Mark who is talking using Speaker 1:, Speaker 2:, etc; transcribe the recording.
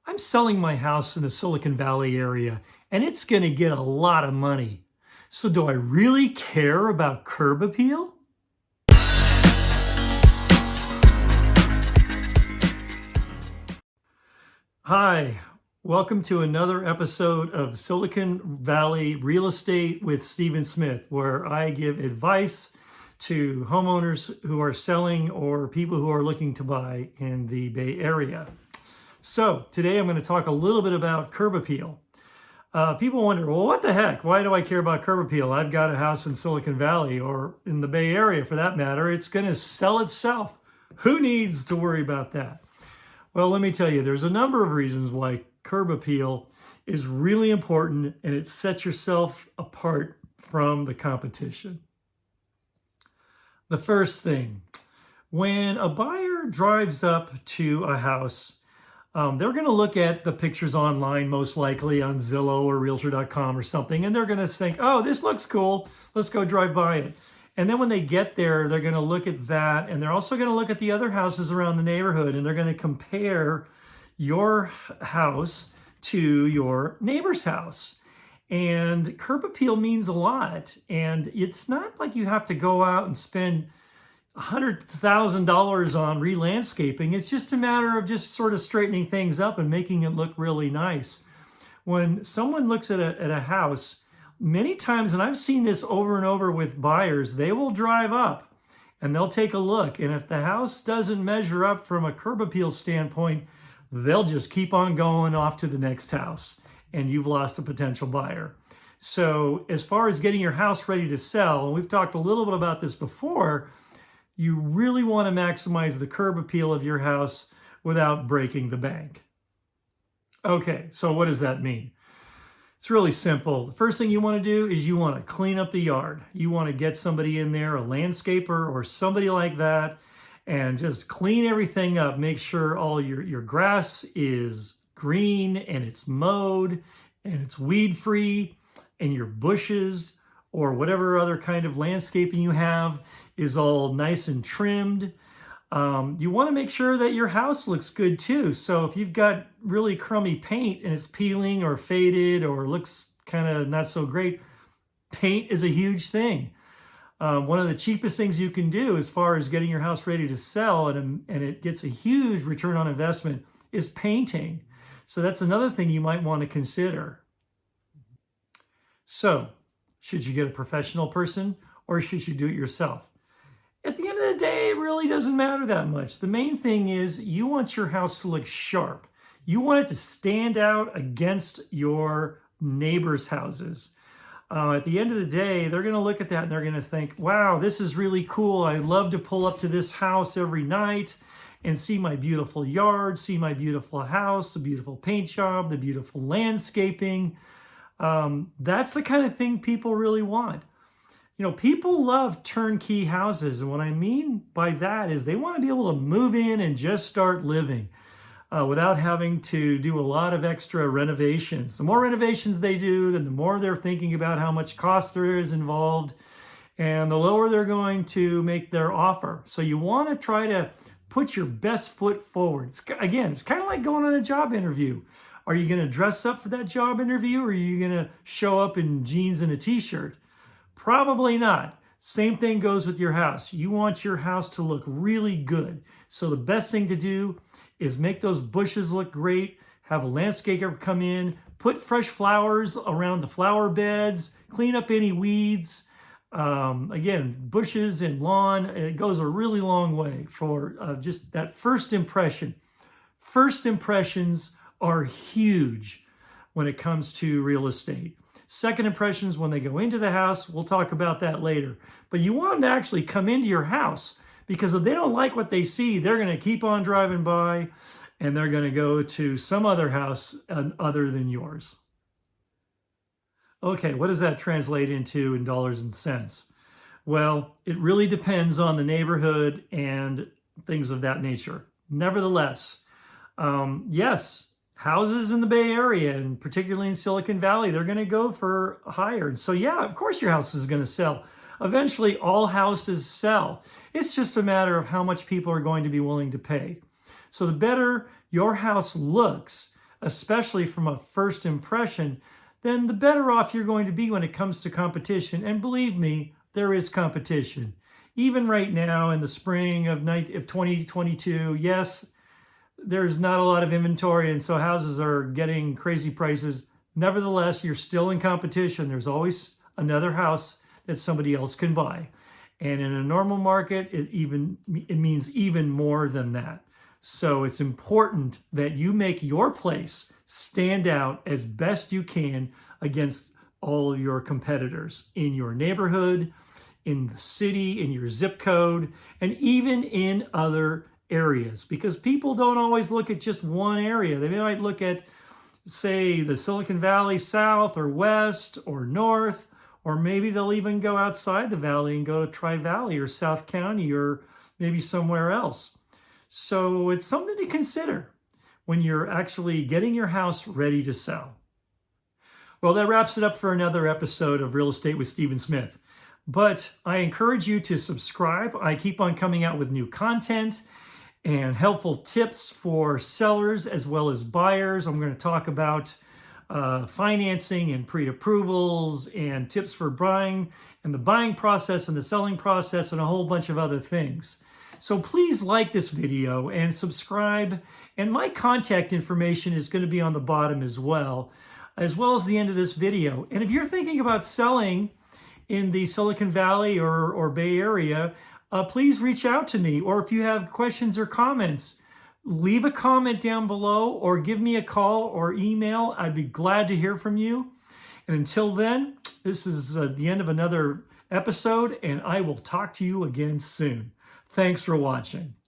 Speaker 1: I'm selling my house in the Silicon Valley area, and it's going to get a lot of money. So do I really care about curb appeal? Hi, welcome to another episode of Silicon Valley Real Estate with Stephen Smith, where I give advice to homeowners who are selling or people who are looking to buy in the Bay Area. So today I'm going to talk a little bit about curb appeal. People wonder, well, what the heck? Why do I care about curb appeal? I've got a house in Silicon Valley or in the Bay Area for that matter. It's going to sell itself. Who needs to worry about that? Well, let me tell you, there's a number of reasons why curb appeal is really important and it sets yourself apart from the competition. The first thing, when a buyer drives up to a house, they're going to look at the pictures online, most likely on Zillow or Realtor.com or something, and they're going to think, oh, this looks cool. Let's go drive by it. And then when they get there, they're going to look at that, and they're also going to look at the other houses around the neighborhood, and they're going to compare your house to your neighbor's house. And curb appeal means a lot, and it's not like you have to go out and spend $100,000 on re-landscaping. It's just a matter of just sort of straightening things up and making it look really nice. When someone looks at a house, many times, and I've seen this over and over with buyers, they will drive up and they'll take a look. And if the house doesn't measure up from a curb appeal standpoint, they'll just keep on going off to the next house and you've lost a potential buyer. So as far as getting your house ready to sell, and we've talked a little bit about this before, you really want to maximize the curb appeal of your house without breaking the bank. Okay, so what does that mean? It's really simple. The first thing you want to do is you want to clean up the yard. You want to get somebody in there, a landscaper or somebody like that, and just clean everything up. Make sure all your grass is green and it's mowed and it's weed free, and your bushes or whatever other kind of landscaping you have is all nice and trimmed. You want to make sure that your house looks good too. So if you've got really crummy paint and it's peeling or faded or looks kind of not so great, paint is a huge thing. One of the cheapest things you can do as far as getting your house ready to sell and it gets a huge return on investment is painting. So that's another thing you might want to consider. So should you get a professional person or should you do it yourself? At the end of the day, it really doesn't matter that much. The main thing is you want your house to look sharp. You want it to stand out against your neighbors' houses. At the end of the day, they're going to look at that and they're going to think, wow, this is really cool. I love to pull up to this house every night and see my beautiful yard, see my beautiful house, the beautiful paint job, the beautiful landscaping. That's the kind of thing people really want. You know, people love turnkey houses. And what I mean by that is they want to be able to move in and just start living without having to do a lot of extra renovations. The more renovations they do, then the more they're thinking about how much cost there is involved and the lower they're going to make their offer. So you want to try to put your best foot forward. It's kind of like going on a job interview. Are you going to dress up for that job interview or are you going to show up in jeans and a t-shirt? Probably not. Same thing goes with your house. You want your house to look really good. So the best thing to do is make those bushes look great, have a landscaper come in, put fresh flowers around the flower beds, clean up any weeds. Again, bushes and lawn, it goes a really long way for just that first impression. First impressions are huge when it comes to real estate. Second impressions when they go into the house, we'll talk about that later. But you want them to actually come into your house because if they don't like what they see, they're going to keep on driving by and they're going to go to some other house other than yours. Okay, what does that translate into in dollars and cents? Well, it really depends on the neighborhood and things of that nature. Nevertheless, yes, houses in the Bay Area, and particularly in Silicon Valley, they're going to go for higher. And so, yeah, of course your house is going to sell. Eventually, all houses sell. It's just a matter of how much people are going to be willing to pay. So the better your house looks, especially from a first impression, then the better off you're going to be when it comes to competition. And believe me, there is competition. Even right now in the spring of 2022, yes, there's not a lot of inventory, and so houses are getting crazy prices. Nevertheless, you're still in competition. There's always another house that somebody else can buy. And in a normal market, it means even more than that. So it's important that you make your place stand out as best you can against all of your competitors in your neighborhood, in the city, in your zip code, and even in other areas. Because people don't always look at just one area. They might look at, say, the Silicon Valley South or West or North, or maybe they'll even go outside the valley and go to Tri-Valley or South County or maybe somewhere else. So it's something to consider when you're actually getting your house ready to sell. Well, that wraps it up for another episode of Real Estate with Stephen Smith. But I encourage you to subscribe. I keep on coming out with new content and helpful tips for sellers as well as buyers. I'm going to talk about financing and pre-approvals and tips for buying and the buying process and the selling process and a whole bunch of other things. So please like this video and subscribe. And my contact information is going to be on the bottom as well as the end of this video. And if you're thinking about selling in the Silicon Valley or Bay Area, please reach out to me. Or if you have questions or comments, leave a comment down below or give me a call or email. I'd be glad to hear from you. And until then, this is the end of another episode, and I will talk to you again soon. Thanks for watching.